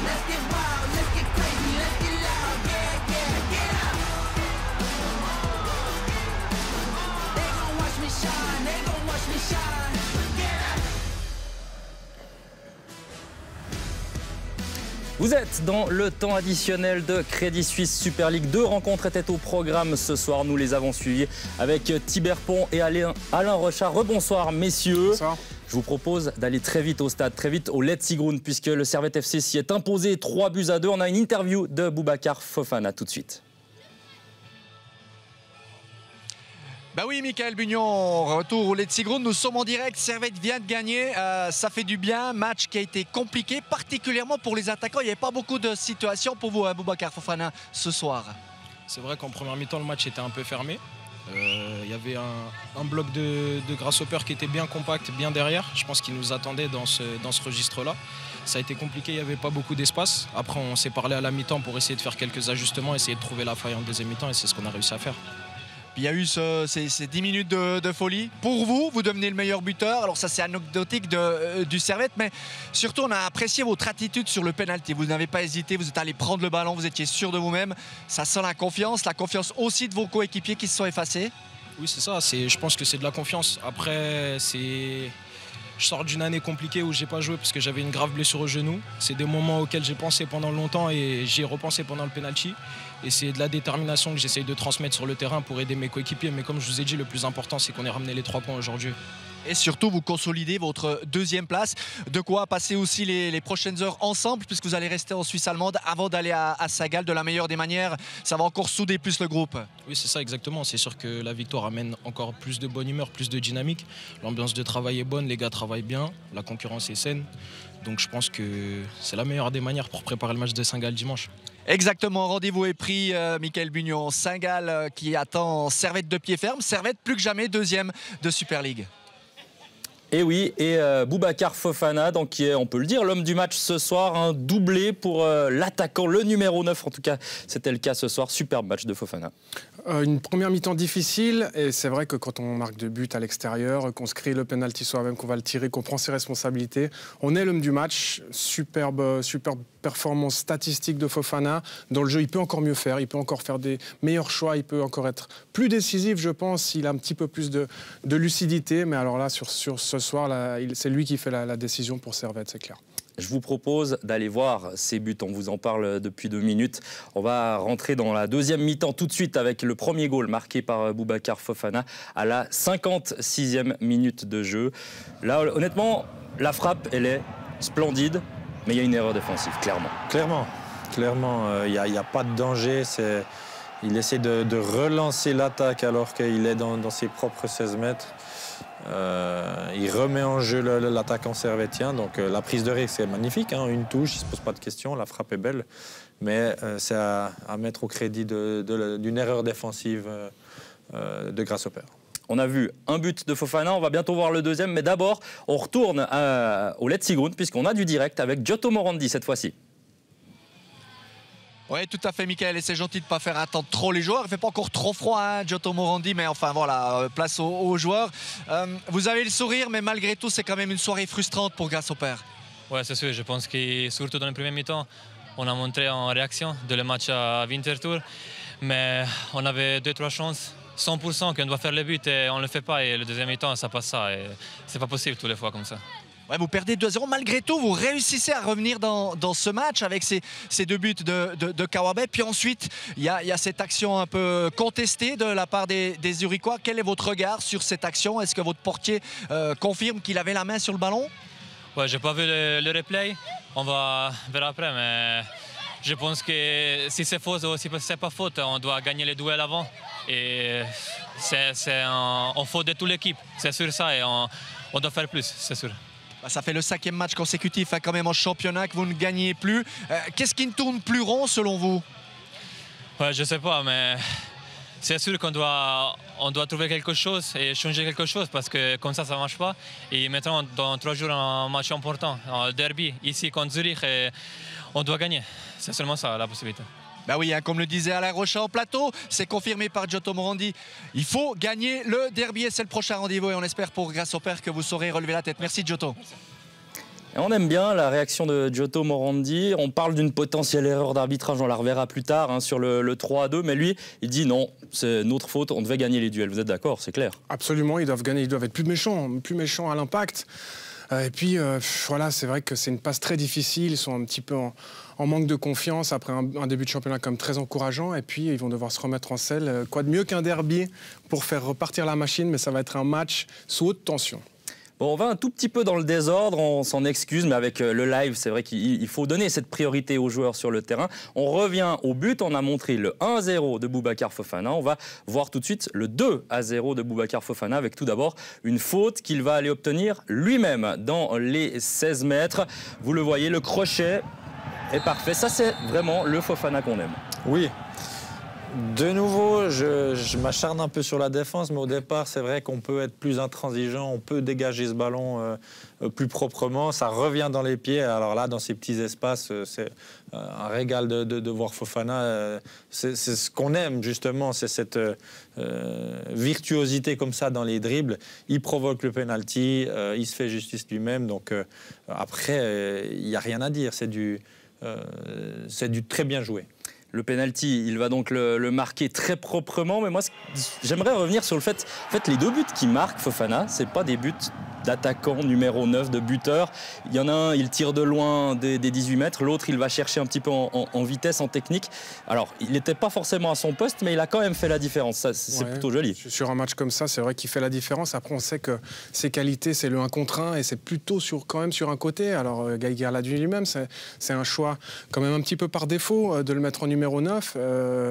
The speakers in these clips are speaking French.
Let's get wild, let's get crazy, let's get loud. Yeah, yeah, get up. They gon' watch me shine, they gon' watch me shine. Get up. Vous êtes dans le temps additionnel de Crédit Suisse Super League. 2 rencontres étaient au programme ce soir. Nous les avons suivies avec Thibert Pont et Alain Rochard. Rebonsoir messieurs. Bonsoir. Je vous propose d'aller très vite au stade, très vite au Letzigrund, puisque le Servette FC s'y est imposé 3-2. On a une interview de Boubacar Fofana tout de suite. Bah oui, Michael Bugnon, retour au Letzigrund, nous sommes en direct, Servette vient de gagner, ça fait du bien, match qui a été compliqué, particulièrement pour les attaquants, il n'y avait pas beaucoup de situations pour vous, Boubacar Fofana, ce soir. C'est vrai qu'en première mi-temps, le match était un peu fermé. Il y avait un bloc de Grasshopper qui était bien compact, bien derrière. Je pense qu'il nous attendait dans ce registre-là. Ça a été compliqué, il n'y avait pas beaucoup d'espace. Après, on s'est parlé à la mi-temps pour essayer de faire quelques ajustements, essayer de trouver la faille en deuxième mi-temps et c'est ce qu'on a réussi à faire. Il y a eu ces 10 minutes de folie. Pour vous, vous devenez le meilleur buteur. Alors ça, c'est anecdotique du Servette, mais surtout, on a apprécié votre attitude sur le penalty. Vous n'avez pas hésité, vous êtes allé prendre le ballon, vous étiez sûr de vous-même. Ça sent la confiance aussi de vos coéquipiers qui se sont effacés. Oui, c'est ça. Je pense que c'est de la confiance. Après, je sors d'une année compliquée où j'ai pas joué parce que j'avais une grave blessure au genou. C'est des moments auxquels j'ai pensé pendant longtemps et j'y ai repensé pendant le penalty. Et c'est de la détermination que j'essaye de transmettre sur le terrain pour aider mes coéquipiers. Mais comme je vous ai dit, le plus important, c'est qu'on ait ramené les 3 points aujourd'hui. Et surtout, vous consolidez votre 2e place. De quoi passer aussi les prochaines heures ensemble, puisque vous allez rester en Suisse allemande avant d'aller à Sagal de la meilleure des manières. Ça va encore souder plus le groupe. Oui, c'est ça exactement. C'est sûr que la victoire amène encore plus de bonne humeur, plus de dynamique. L'ambiance de travail est bonne, les gars travaillent bien, la concurrence est saine. Donc je pense que c'est la meilleure des manières pour préparer le match de Saint-Gall dimanche. Exactement, rendez-vous est pris, Michael Bugnon. Saint-Gall qui attend Servette de pied ferme. Servette plus que jamais 2e de Super League. Et oui, et Boubacar Fofana, donc, qui est, on peut le dire, l'homme du match ce soir, un doublé pour l'attaquant, le numéro 9 en tout cas, c'était le cas ce soir, superbe match de Fofana. Une première mi-temps difficile, et c'est vrai que quand on marque 2 buts à l'extérieur, qu'on se crée le penalty soi-même, qu'on va le tirer, qu'on prend ses responsabilités, on est l'homme du match. Superbe performance statistique de Fofana. Dans le jeu, il peut encore mieux faire, il peut encore faire des meilleurs choix, il peut encore être plus décisif, je pense, il a un petit peu plus de lucidité, mais alors là, sur ce soir, c'est lui qui fait la décision pour Servette, c'est clair. Je vous propose d'aller voir ces buts. On vous en parle depuis 2 minutes. On va rentrer dans la 2e mi-temps tout de suite avec le premier goal marqué par Boubacar Fofana à la 56e minute de jeu. Là, honnêtement, la frappe, elle est splendide, mais il y a une erreur défensive, clairement. Clairement, il n'y a pas de danger. Il essaie de relancer l'attaque alors qu'il est dans ses propres 16 mètres. Il remet en jeu l'attaquant servettien, donc la prise de risque c'est magnifique, hein, une touche, il ne se pose pas de questions, la frappe est belle, mais c'est à mettre au crédit d'une erreur défensive de Grasshopper. On a vu un but de Fofana, on va bientôt voir le 2e, mais d'abord on retourne au Letzigrund puisqu'on a du direct avec Giotto Morandi cette fois-ci. Oui, tout à fait, Michael, et c'est gentil de ne pas faire attendre trop les joueurs. Il ne fait pas encore trop froid, hein, Giotto Morandi, mais enfin voilà, place aux joueurs. Vous avez le sourire, mais malgré tout, c'est quand même une soirée frustrante pour Grasshopper. Oui, c'est sûr. Je pense que surtout dans le premier mi-temps, on a montré en réaction de le match à Winterthur, mais on avait 2-3 chances. 100% qu'on doit faire le but et on ne le fait pas. Et le deuxième mi-temps, ça passe ça. Et c'est pas possible tous les fois comme ça. Ouais, vous perdez 2-0. Malgré tout, vous réussissez à revenir dans ce match avec ces 2 buts de Kawabe. Puis ensuite, il y a cette action un peu contestée de la part des Zurichois. Quel est votre regard sur cette action? Est-ce que votre portier confirme qu'il avait la main sur le ballon? Ouais, j'ai pas vu le replay. On va voir après. Mais je pense que si c'est faute ou si c'est pas faute, on doit gagner les duels avant. Et c'est en faute de toute l'équipe. C'est sûr ça. Et on doit faire plus, c'est sûr. Ça fait le 5e match consécutif, hein, quand même en championnat que vous ne gagnez plus. Qu'est-ce qui ne tourne plus rond selon vous? Ouais, je ne sais pas, mais c'est sûr qu'on doit trouver quelque chose et changer quelque chose parce que comme ça ne marche pas. Et maintenant, dans 3 jours, un match important, un derby ici contre Zurich, et on doit gagner. C'est seulement ça la possibilité. Ben oui, hein, comme le disait Alain Rochard en plateau, c'est confirmé par Giotto Morandi. Il faut gagner le derby et c'est le prochain rendez-vous et on espère pour Grasshopper que vous saurez relever la tête. Merci Giotto. Et on aime bien la réaction de Giotto Morandi. On parle d'une potentielle erreur d'arbitrage, on la reverra plus tard hein, sur le 3-2. Mais lui, il dit non, c'est notre faute, on devait gagner les duels. Vous êtes d'accord, c'est clair? Absolument, ils doivent gagner, ils doivent être plus méchants à l'impact. Et puis, voilà, c'est vrai que c'est une passe très difficile. Ils sont un petit peu en manque de confiance après un début de championnat comme très encourageant. Et puis, ils vont devoir se remettre en selle. Quoi de mieux qu'un derby pour faire repartir la machine, mais ça va être un match sous haute tension. Bon, on va un tout petit peu dans le désordre, on s'en excuse, mais avec le live, c'est vrai qu'il faut donner cette priorité aux joueurs sur le terrain. On revient au but, on a montré le 1-0 de Boubacar Fofana. On va voir tout de suite le 2-0 de Boubacar Fofana, avec tout d'abord une faute qu'il va aller obtenir lui-même dans les 16 mètres. Vous le voyez, le crochet est parfait. Ça, c'est vraiment le Fofana qu'on aime. Oui. De nouveau, je m'acharne un peu sur la défense, mais au départ, c'est vrai qu'on peut être plus intransigeant, on peut dégager ce ballon plus proprement. Ça revient dans les pieds. Alors là, dans ces petits espaces, c'est un régal de voir Fofana. C'est ce qu'on aime, justement, c'est cette virtuosité comme ça dans les dribbles. Il provoque le penalty, il se fait justice lui-même. Donc après, il n'y a rien à dire. C'est du très bien joué. Le penalty, il va donc le marquer très proprement. Mais moi, j'aimerais revenir sur le fait, les deux buts qui marquent Fofana, c'est pas des buts d'attaquant numéro 9, de buteur. Il y en a un, il tire de loin des 18 mètres. L'autre, il va chercher un petit peu en vitesse, en technique. Alors, il n'était pas forcément à son poste, mais il a quand même fait la différence. C'est plutôt joli. Sur un match comme ça, c'est vrai qu'il fait la différence. Après, on sait que ses qualités, c'est le 1 contre 1 et c'est plutôt quand même sur un côté. Alors, Gaïguer l'a dit lui-même, c'est un choix quand même un petit peu par défaut de le mettre en numéro 9.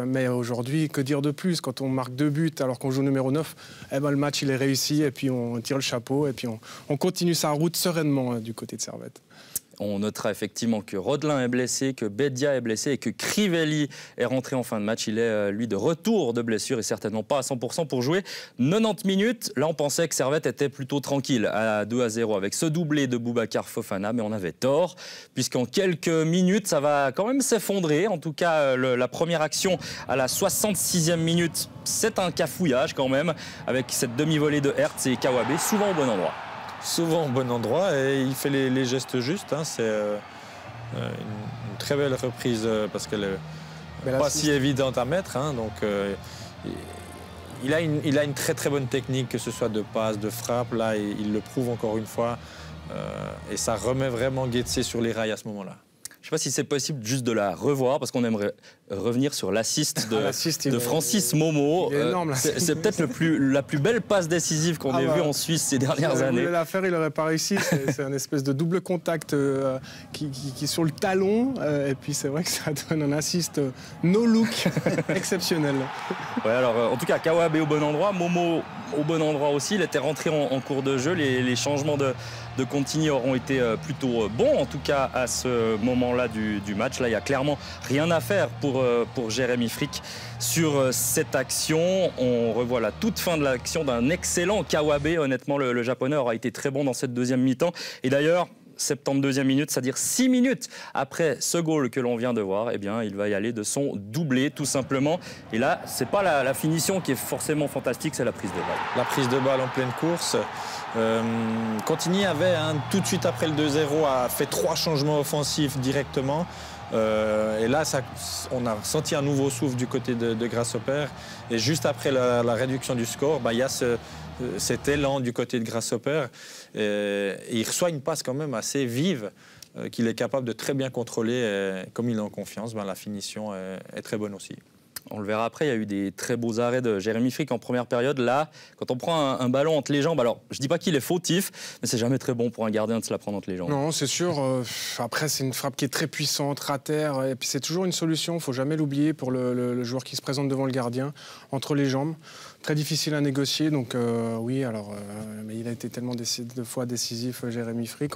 Mais aujourd'hui, que dire de plus? Quand on marque 2 buts alors qu'on joue numéro 9, eh ben, le match, il est réussi et puis on tire le chapeau et puis on continue sa route sereinement du côté de Servette. On notera effectivement que Rodelin est blessé, que Bedia est blessé et que Crivelli est rentré en fin de match. Il est, lui, de retour de blessure et certainement pas à 100% pour jouer 90 minutes. Là, on pensait que Servette était plutôt tranquille à 2-0 avec ce doublé de Boubacar Fofana, mais on avait tort, puisqu'en quelques minutes, ça va quand même s'effondrer. En tout cas, la première action à la 66e minute, c'est un cafouillage quand même, avec cette demi-volée de Hertz et Kawabe, souvent au bon endroit. Souvent au bon endroit et il fait les gestes justes. Hein. C'est une très belle reprise parce qu'elle n'est pas si évidente à mettre. Hein. Donc, il a une très très bonne technique, que ce soit de passe, de frappe. Là, il le prouve encore une fois. Et ça remet vraiment Guetze sur les rails à ce moment-là. Je ne sais pas si c'est possible juste de la revoir, parce qu'on aimerait revenir sur l'assist de Francis Momo. Il est énorme, c'est peut-être la plus belle passe décisive qu'on ait vue en Suisse ces dernières années. Il voulait la faire, il n'aurait pas réussi. C'est un espèce de double contact qui est sur le talon. Et puis c'est vrai que ça donne un assist no look exceptionnel. Ouais, alors, en tout cas, Kawabe au bon endroit, Momo au bon endroit aussi. Il était rentré en cours de jeu. Les changements de Contini auront été plutôt bons, en tout cas à ce moment-là du match. Là, il n'y a clairement rien à faire pour Jérémy Frick sur cette action. On revoit la toute fin de l'action d'un excellent Kawabe. Honnêtement, le Japonais aura été très bon dans cette deuxième mi-temps. Et d'ailleurs, 72e minute, c'est-à-dire 6 minutes après ce goal que l'on vient de voir, eh bien, il va y aller de son doublé, tout simplement. Et là, c'est pas la finition qui est forcément fantastique, c'est la prise de balle. La prise de balle en pleine course. Contini avait, tout de suite après le 2-0, a fait 3 changements offensifs directement. Et là, on a senti un nouveau souffle du côté de Grasshopper. Et juste après la réduction du score, il y a cet élan du côté de Grasshopper. Et il reçoit une passe quand même assez vive qu'il est capable de très bien contrôler. Et comme il est en confiance, la finition est très bonne aussi. On le verra après, il y a eu des très beaux arrêts de Jérémy Frick en première période. Là, quand on prend un ballon entre les jambes, alors je ne dis pas qu'il est fautif, mais c'est jamais très bon pour un gardien de se la prendre entre les jambes. Non, c'est sûr. Après, c'est une frappe qui est très puissante, rater. Et puis c'est toujours une solution, il ne faut jamais l'oublier pour le joueur qui se présente devant le gardien, entre les jambes. Très difficile à négocier. Donc oui, alors, mais il a été tellement de fois décisif, Jérémy Frick.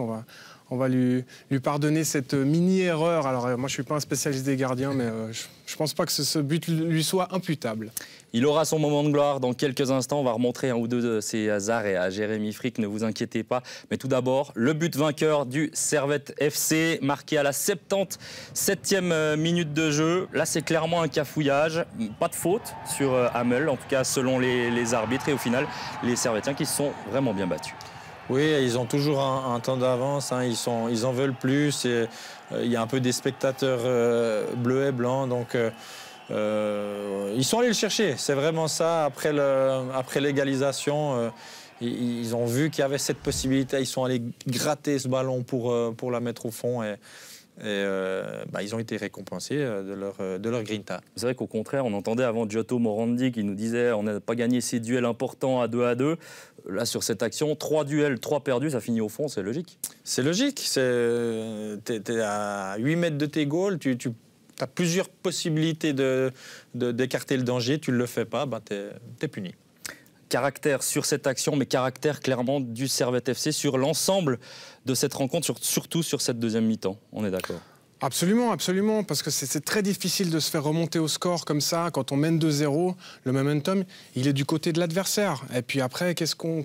On va lui pardonner cette mini-erreur. Alors, moi, je ne suis pas un spécialiste des gardiens, mais je ne pense pas que ce but lui soit imputable. Il aura son moment de gloire dans quelques instants. On va remontrer un ou deux de ses arrêts à Jérémy Frick, ne vous inquiétez pas. Mais tout d'abord, le but vainqueur du Servette FC, marqué à la 77e minute de jeu. Là, c'est clairement un cafouillage. Pas de faute sur Hamel, en tout cas selon les arbitres. Et au final, les Servettiens qui se sont vraiment bien battus. Oui, ils ont toujours un temps d'avance, hein, ils en veulent plus. Il y a un peu des spectateurs bleus et blancs, donc ils sont allés le chercher. C'est vraiment ça, après l'égalisation. Ils ont vu qu'il y avait cette possibilité, ils sont allés gratter ce ballon pour la mettre au fond. Ils ont été récompensés de leur grinta. C'est vrai qu'au contraire, on entendait avant Giotto Morandi qui nous disait on n'a pas gagné ces duels importants à 2-2. Là, sur cette action, 3 duels, 3 perdus, ça finit au fond, c'est logique. C'est logique. T'es à 8 mètres de tes goals, tu as plusieurs possibilités d'écarter le danger, tu ne le fais pas, t'es puni. Caractère sur cette action, mais caractère clairement du Servette FC sur l'ensemble de cette rencontre, surtout sur cette deuxième mi-temps. On est d'accord? Absolument, absolument, parce que c'est très difficile de se faire remonter au score comme ça. Quand on mène 2-0, le momentum, il est du côté de l'adversaire. Et puis après,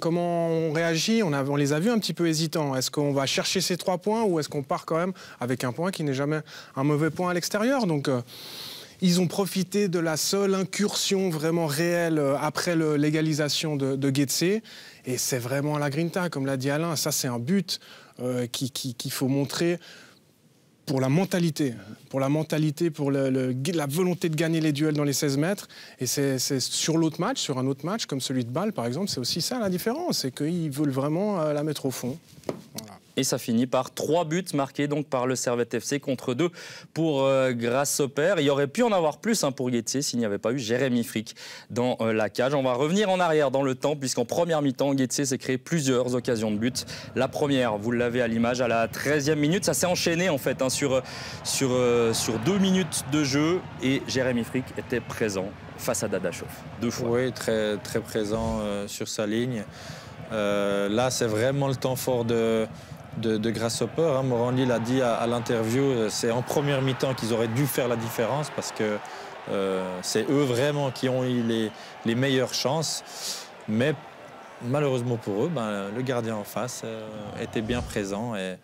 comment on réagit? On les a vus un petit peu hésitants. Est-ce qu'on va chercher ces 3 points ou est-ce qu'on part quand même avec un point qui n'est jamais un mauvais point à l'extérieur? Donc, ils ont profité de la seule incursion vraiment réelle après l'égalisation de Guetze. Et c'est vraiment la grinta, comme l'a dit Alain. Ça, c'est un but qu'il faut montrer pour la mentalité, pour la volonté de gagner les duels dans les 16 mètres. Et c'est sur l'autre match, sur un autre match, comme celui de Bâle, par exemple, c'est aussi ça la différence. C'est qu'ils veulent vraiment la mettre au fond. Voilà. Et ça finit par 3 buts marqués donc par le Servette FC contre 2 pour Grasshopper. Il y aurait pu en avoir plus pour Guetze s'il n'y avait pas eu Jérémy Frick dans la cage. On va revenir en arrière dans le temps puisqu'en première mi-temps, Guetze s'est créé plusieurs occasions de but. La première, vous l'avez à l'image, à la 13e minute. Ça s'est enchaîné en fait sur 2 minutes de jeu et Jérémy Frick était présent face à Dadashov 2 fois. Oui, très, très présent sur sa ligne. Là, c'est vraiment le temps fort de Grasshopper. Morandi l'a dit à l'interview, c'est en première mi-temps qu'ils auraient dû faire la différence parce que c'est eux vraiment qui ont eu les meilleures chances. Mais malheureusement pour eux, le gardien en face était bien présent et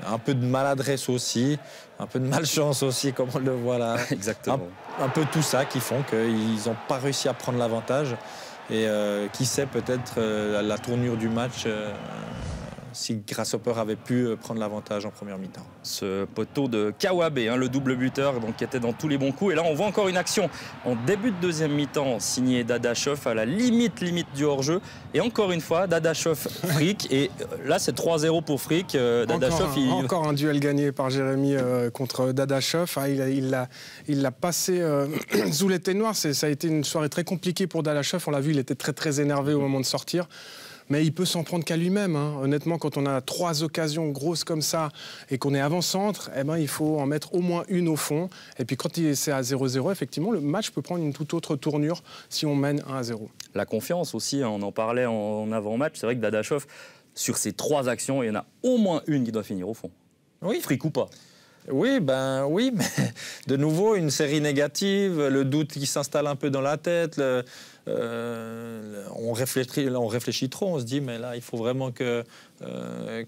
un peu de maladresse aussi, un peu de malchance aussi, comme on le voit là. Exactement. Un peu tout ça qui font qu'ils n'ont pas réussi à prendre l'avantage. Et qui sait peut-être la tournure du match si Grasshopper avait pu prendre l'avantage en première mi-temps. Ce poteau de Kawabe, le double buteur, donc, qui était dans tous les bons coups. Et là, on voit encore une action en début de deuxième mi-temps signée Dadashov à la limite du hors-jeu. Et encore une fois, Dadashov Frick. Et là, c'est 3-0 pour Frick. Encore un duel gagné par Jérémy contre Dadashov. Il l'a passé sous les ténoirs. Ça a été une soirée très compliquée pour Dadashov. On l'a vu, il était très très énervé au moment de sortir. Mais il peut s'en prendre qu'à lui-même. Honnêtement, quand on a 3 occasions grosses comme ça et qu'on est avant-centre, il faut en mettre au moins une au fond. Et puis quand c'est à 0-0, effectivement, le match peut prendre une toute autre tournure si on mène 1-0. La confiance aussi, on en parlait en avant-match. C'est vrai que Dadashov, sur ces 3 actions, il y en a au moins une qui doit finir au fond. Oui. Frick ou pas. Oui, mais de nouveau, une série négative, le doute qui s'installe un peu dans la tête, on réfléchit trop, on se dit, mais là, il faut vraiment que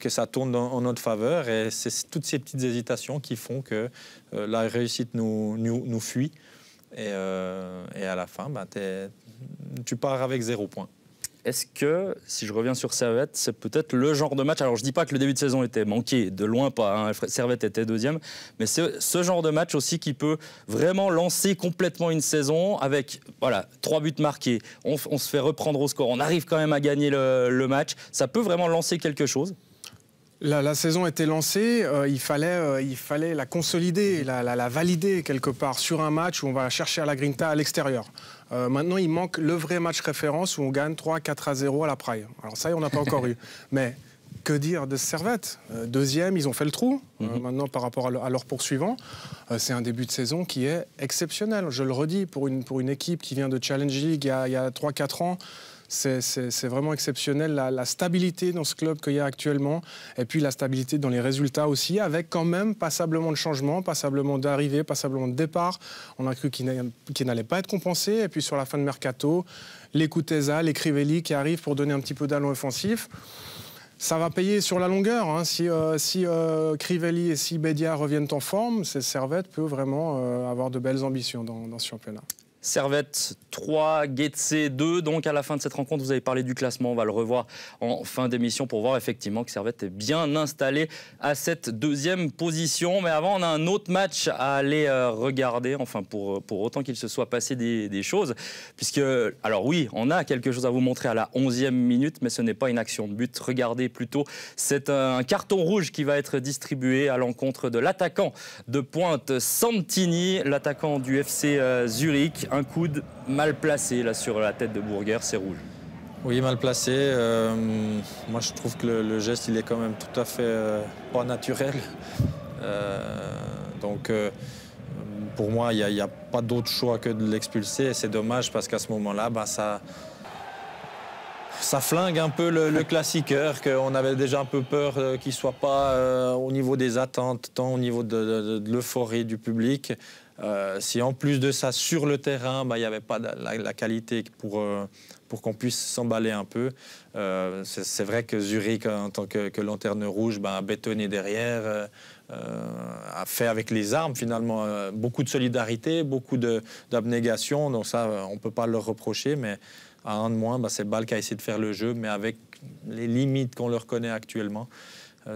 ça tourne en notre faveur. Et c'est toutes ces petites hésitations qui font que la réussite nous fuit. Et à la fin, tu pars avec 0 point. Est-ce que, si je reviens sur Servette, c'est peut-être le genre de match, alors je ne dis pas que le début de saison était manqué, de loin pas, Servette était 2e, mais c'est ce genre de match aussi qui peut vraiment lancer complètement une saison avec 3 buts marqués, on se fait reprendre au score, on arrive quand même à gagner le match, ça peut vraiment lancer quelque chose? La saison était lancée, il fallait la consolider, la valider quelque part sur un match où on va chercher à la grinta à l'extérieur. Maintenant, il manque le vrai match référence où on gagne 3-4-0 à la Praille. Alors ça, on n'a pas encore eu. Mais que dire de Servette? 2e, ils ont fait le trou. Maintenant, par rapport à leurs poursuivants, c'est un début de saison qui est exceptionnel. Je le redis, pour une équipe qui vient de Challenge League il y a 3-4 ans, c'est vraiment exceptionnel, la stabilité dans ce club qu'il y a actuellement, et puis la stabilité dans les résultats aussi, avec quand même passablement de changements, passablement d'arrivées, passablement de départs. On a cru qu'ils n'allaient pas être compensés, et puis sur la fin de mercato, les Kuteza, les Crivelli qui arrivent pour donner un petit peu d'allant offensif. Ça va payer sur la longueur. Si Crivelli et si Bedia reviennent en forme, Servette peut vraiment avoir de belles ambitions dans ce championnat. Servette 3, Getse 2. Donc à la fin de cette rencontre, vous avez parlé du classement. On va le revoir en fin d'émission pour voir effectivement que Servette est bien installé à cette deuxième position. Mais avant, on a un autre match à aller regarder. Enfin, pour autant qu'il se soit passé des choses. Puisque, alors oui, on a quelque chose à vous montrer à la 11e minute, mais ce n'est pas une action de but. Regardez plutôt, c'est un carton rouge qui va être distribué à l'encontre de l'attaquant de pointe Santini, l'attaquant du FC Zurich. Un coude mal placé là sur la tête de Burger, c'est rouge. Oui, mal placé. Moi, je trouve que le geste, il est quand même tout à fait pas naturel. Donc, pour moi, il n'y a pas d'autre choix que de l'expulser. Et c'est dommage parce qu'à ce moment-là, ça flingue un peu le classiqueur, qu'on avait déjà un peu peur qu'il ne soit pas au niveau des attentes, tant au niveau de l'euphorie du public. Si en plus de ça, sur le terrain, il n'y avait pas la qualité pour qu'on puisse s'emballer un peu. C'est vrai que Zurich, en tant que lanterne rouge, a bétonné derrière, a fait avec les armes finalement beaucoup de solidarité, beaucoup d'abnégation. Donc ça, on ne peut pas leur reprocher, mais à un de moins, c'est Bâle qui a essayé de faire le jeu, mais avec les limites qu'on leur connaît actuellement,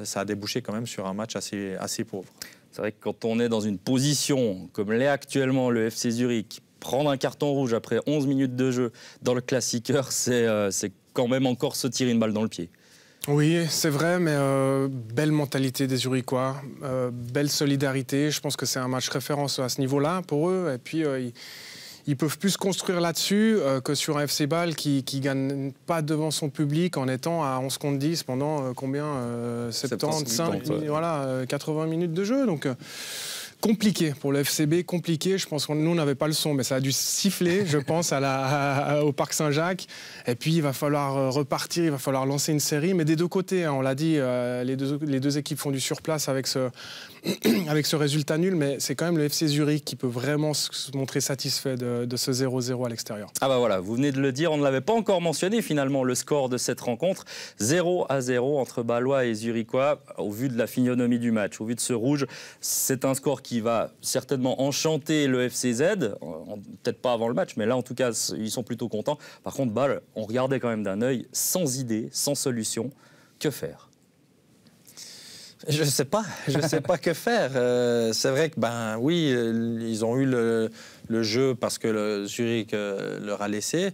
ça a débouché quand même sur un match assez pauvre. C'est vrai que quand on est dans une position comme l'est actuellement le FC Zurich, prendre un carton rouge après 11 minutes de jeu dans le classiqueur, c'est quand même encore se tirer une balle dans le pied. Oui, c'est vrai, mais belle mentalité des Zurichois, belle solidarité. Je pense que c'est un match référence à ce niveau-là pour eux. Et puis, ils peuvent plus se construire là-dessus que sur un FC Bâle qui gagne pas devant son public en étant à 11 contre 10 pendant 75, voilà, 80 minutes de jeu. Donc, compliqué pour le FCB, compliqué. Je pense que nous, on n'avait pas le son, mais ça a dû siffler, je pense, au Parc Saint-Jacques. Et puis, il va falloir repartir, il va falloir lancer une série, mais des deux côtés. Hein, on l'a dit, les deux équipes font du surplace avec ce résultat nul, mais c'est quand même le FC Zurich qui peut vraiment se montrer satisfait de ce 0-0 à l'extérieur. Ah bah voilà, vous venez de le dire, on ne l'avait pas encore mentionné finalement, le score de cette rencontre. 0-0 entre Bâlois et Zurichois. Au vu de la physionomie du match, au vu de ce rouge, c'est un score qui va certainement enchanter le FCZ, peut-être pas avant le match, mais là en tout cas ils sont plutôt contents. Par contre Bâle, on regardait quand même d'un œil, sans idée, sans solution. Que faire ? Je sais pas que faire. C'est vrai que oui, ils ont eu le jeu parce que le Zurich leur a laissé,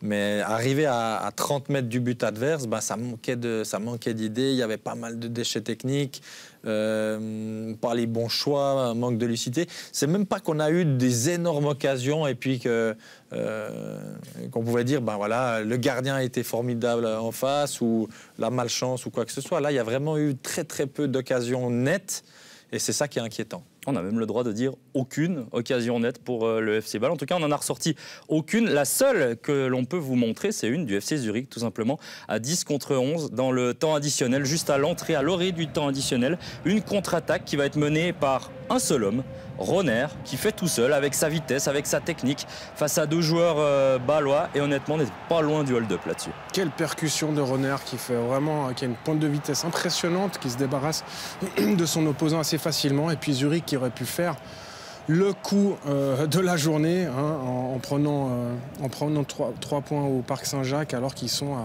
mais arrivé à 30 mètres du but adverse, ça manquait d'idées. Il y avait pas mal de déchets techniques, pas les bons choix, un manque de lucidité. C'est même pas qu'on a eu des énormes occasions et puis qu'on pouvait dire voilà, le gardien était formidable en face ou la malchance ou quoi que ce soit. Là, il y a vraiment eu très très peu d'occasions nettes et c'est ça qui est inquiétant. On a même le droit de dire aucune occasion nette pour le FC Bâle. En tout cas, on en a ressorti aucune. La seule que l'on peut vous montrer, c'est une du FC Zurich, tout simplement, à 10 contre 11 dans le temps additionnel, juste à l'entrée, à l'orée du temps additionnel. Une contre-attaque qui va être menée par un seul homme, Ronner, qui fait tout seul, avec sa vitesse, avec sa technique, face à deux joueurs bâlois. Et honnêtement, on n'est pas loin du hold-up là-dessus. Quelle percussion de Ronner qui a une pointe de vitesse impressionnante, qui se débarrasse de son opposant assez facilement. Et puis Zurich qui aurait pu faire le coup de la journée en prenant 3 points au Parc Saint-Jacques alors qu'ils sont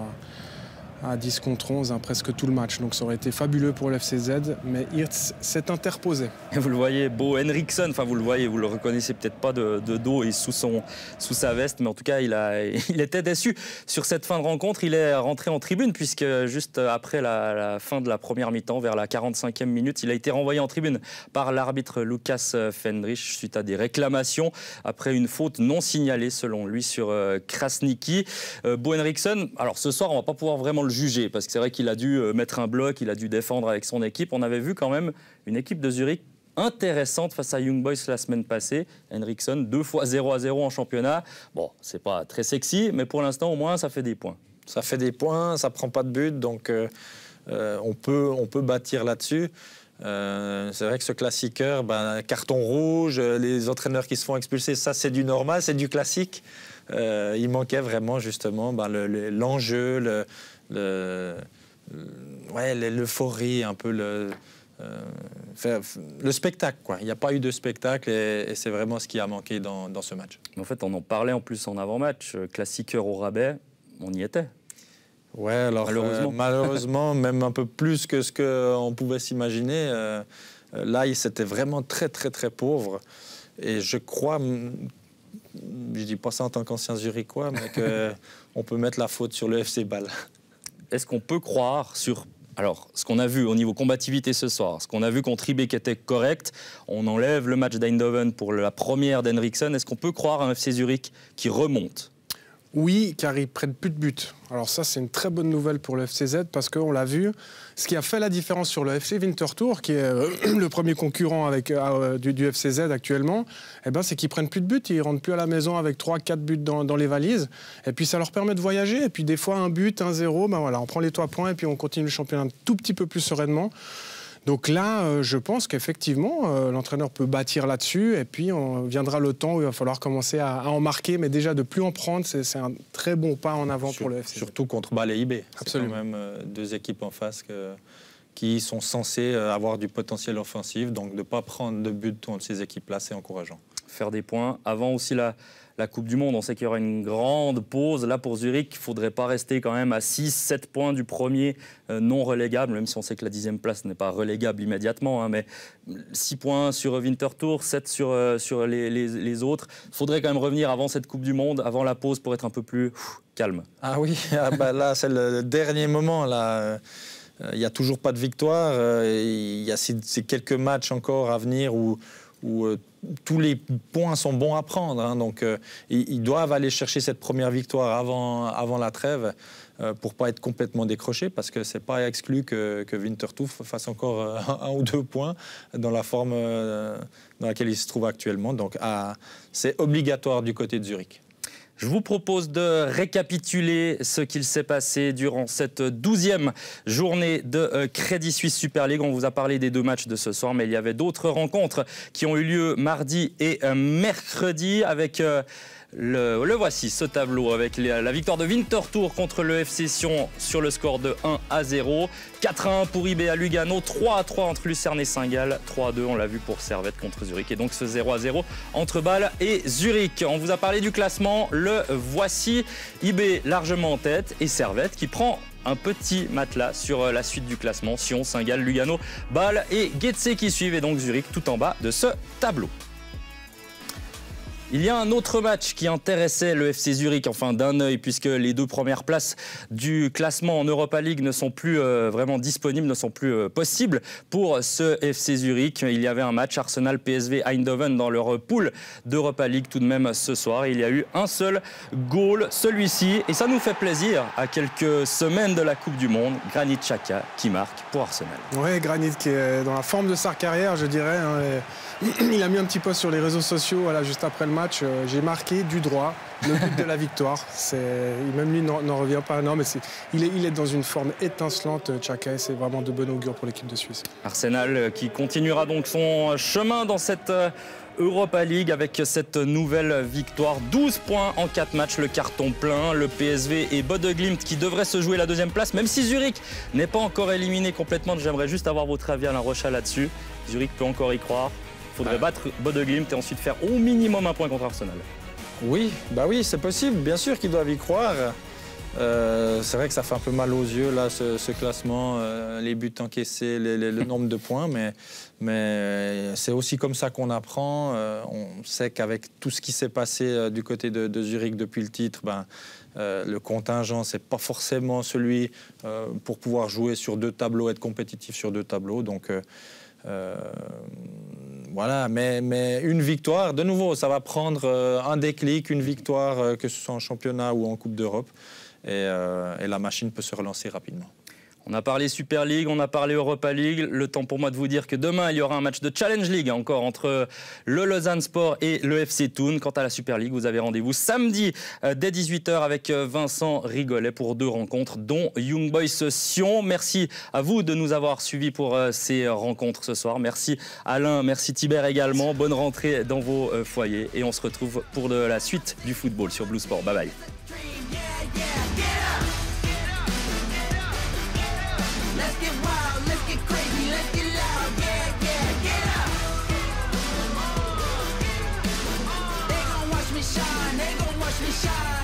à 10 contre 11 presque tout le match. Donc ça aurait été fabuleux pour l'FCZ, mais Hirtz s'est interposé. Et vous le voyez, Bo Henriksson, vous le reconnaissez peut-être pas de dos et sous sa veste, mais en tout cas il était déçu sur cette fin de rencontre. Il est rentré en tribune puisque juste après la fin de la première mi-temps, vers la 45e minute, il a été renvoyé en tribune par l'arbitre Lukas Fendrich suite à des réclamations après une faute non signalée selon lui sur Krasniqi. Bo Henriksson, alors ce soir on va pas pouvoir vraiment le juger parce que c'est vrai qu'il a dû mettre un bloc, il a dû défendre avec son équipe. On avait vu quand même une équipe de Zurich intéressante face à Young Boys la semaine passée. Henriksson, 2 fois 0-0 en championnat. Bon, c'est pas très sexy, mais pour l'instant au moins ça fait des points. Ça fait des points, ça prend pas de but, donc on peut bâtir là-dessus. C'est vrai que ce classiqueur, carton rouge, les entraîneurs qui se font expulser, ça c'est du normal, c'est du classique. Il manquait vraiment justement l'enjeu, l'euphorie, un peu faire le spectacle, quoi. Il n'y a pas eu de spectacle et c'est vraiment ce qui a manqué dans ce match. En fait, on en parlait en plus en avant-match. Classiqueur au rabais, on y était. Ouais, alors malheureusement, même un peu plus que ce qu'on pouvait s'imaginer. Là, c'était vraiment très, très, très pauvre. Et je crois, je dis pas ça en tant qu'ancien zurichois, mais qu'on peut mettre la faute sur le FC Bâle. Est-ce qu'on peut croire sur... Alors, ce qu'on a vu au niveau combativité ce soir, ce qu'on a vu contre IB qui était correct, on enlève le match d'Eindhoven pour la première d'Henriksen. Est-ce qu'on peut croire à un FC Zurich qui remonte ? Oui, car ils prennent plus de buts. Alors ça, c'est une très bonne nouvelle pour le FCZ parce qu'on l'a vu. Ce qui a fait la différence sur le FC Winterthur, qui est le premier concurrent du FCZ actuellement, c'est qu'ils prennent plus de buts. Ils rentrent plus à la maison avec 3-4 buts dans les valises. Et puis ça leur permet de voyager. Et puis des fois, un but, 1-0, on prend les 3 points et puis on continue le championnat un tout petit peu plus sereinement. Donc là, je pense qu'effectivement, l'entraîneur peut bâtir là-dessus et puis viendra le temps où il va falloir commencer à en marquer, mais déjà de plus en prendre, c'est un très bon pas en avant pour le FC. Surtout contre Bâle et IB. Absolument. C'est quand même 2 équipes en face qui sont censées avoir du potentiel offensif, donc de ne pas prendre de but contre ces équipes-là, c'est encourageant. Faire des points. Avant aussi la Coupe du Monde, on sait qu'il y aura une grande pause. Là, pour Zurich, il ne faudrait pas rester quand même à 6-7 points du premier non relégable, même si on sait que la 10e place n'est pas relégable immédiatement. Mais 6 points sur Winterthur, 7 sur les autres. Il faudrait quand même revenir avant cette Coupe du Monde, avant la pause, pour être un peu plus calme. Ah oui, là, c'est le dernier moment. Là. Il n'y a toujours pas de victoire. Il y a ces quelques matchs encore à venir où tous les points sont bons à prendre. Donc, ils doivent aller chercher cette première victoire avant la trêve pour ne pas être complètement décrochés, parce que ce n'est pas exclu que Winterthur fasse encore 1 ou 2 points dans la forme dans laquelle il se trouve actuellement. Donc, c'est obligatoire du côté de Zurich. Je vous propose de récapituler ce qu'il s'est passé durant cette 12e journée de Crédit Suisse Super League. On vous a parlé des 2 matchs de ce soir, mais il y avait d'autres rencontres qui ont eu lieu mardi et mercredi avec... Le voici, ce tableau, avec la victoire de Winterthur contre le FC Sion sur le score de 1-0. 4-1 pour IB à Lugano, 3-3 entre Lucerne et Saint-Gall, 3-2, on l'a vu pour Servette contre Zurich. Et donc ce 0-0 entre Bâle et Zurich. On vous a parlé du classement, le voici. IB largement en tête et Servette qui prend un petit matelas sur la suite du classement. Sion, Saint-Gall, Lugano, Bâle et Getse qui suivent, et donc Zurich tout en bas de ce tableau. Il y a un autre match qui intéressait le FC Zurich, enfin d'un œil, puisque les 2 premières places du classement en Europa League ne sont plus vraiment disponibles, ne sont plus possibles pour ce FC Zurich. Il y avait un match Arsenal-PSV Eindhoven dans leur pool d'Europa League tout de même ce soir. Il y a eu un seul goal, celui-ci, et ça nous fait plaisir à quelques semaines de la Coupe du Monde. Granit Xhaka qui marque pour Arsenal. Oui, Granit qui est dans la forme de sa carrière, je dirais. Il a mis un petit post sur les réseaux sociaux juste après le match. J'ai marqué du droit le but de la victoire. Même lui n'en revient pas. Non, mais il est dans une forme étincelante, Xhaka. C'est vraiment de bon augure pour l'équipe de Suisse. Arsenal qui continuera donc son chemin dans cette Europa League avec cette nouvelle victoire. 12 points en 4 matchs, le carton plein. Le PSV et Bodø Glimt qui devraient se jouer la 2e place, même si Zurich n'est pas encore éliminé complètement. J'aimerais juste avoir votre avis, Alain Rocha, là-dessus. Zurich peut encore y croire. Il faudrait battre Bodø Glimt et ensuite faire au minimum un point contre Arsenal. Oui, c'est possible. Bien sûr qu'ils doivent y croire. C'est vrai que ça fait un peu mal aux yeux, là, ce classement, les buts encaissés, le nombre de points, mais c'est aussi comme ça qu'on apprend. On sait qu'avec tout ce qui s'est passé du côté de Zurich depuis le titre, le contingent, c'est pas forcément celui pour pouvoir jouer sur 2 tableaux, être compétitif sur 2 tableaux. Donc, voilà, mais une victoire, de nouveau, ça va prendre un déclic, une victoire, que ce soit en championnat ou en Coupe d'Europe, et la machine peut se relancer rapidement. On a parlé Super League, on a parlé Europa League. Le temps pour moi de vous dire que demain, il y aura un match de Challenge League encore entre le Lausanne Sport et le FC Thun. Quant à la Super League, vous avez rendez-vous samedi dès 18h avec Vincent Rigolet pour 2 rencontres, dont Young Boys Sion. Merci à vous de nous avoir suivis pour ces rencontres ce soir. Merci Alain, merci Thibert également. Bonne rentrée dans vos foyers et on se retrouve pour de la suite du football sur Blue Sport. Bye bye. Let's get wild, let's get crazy, let's get loud. shine.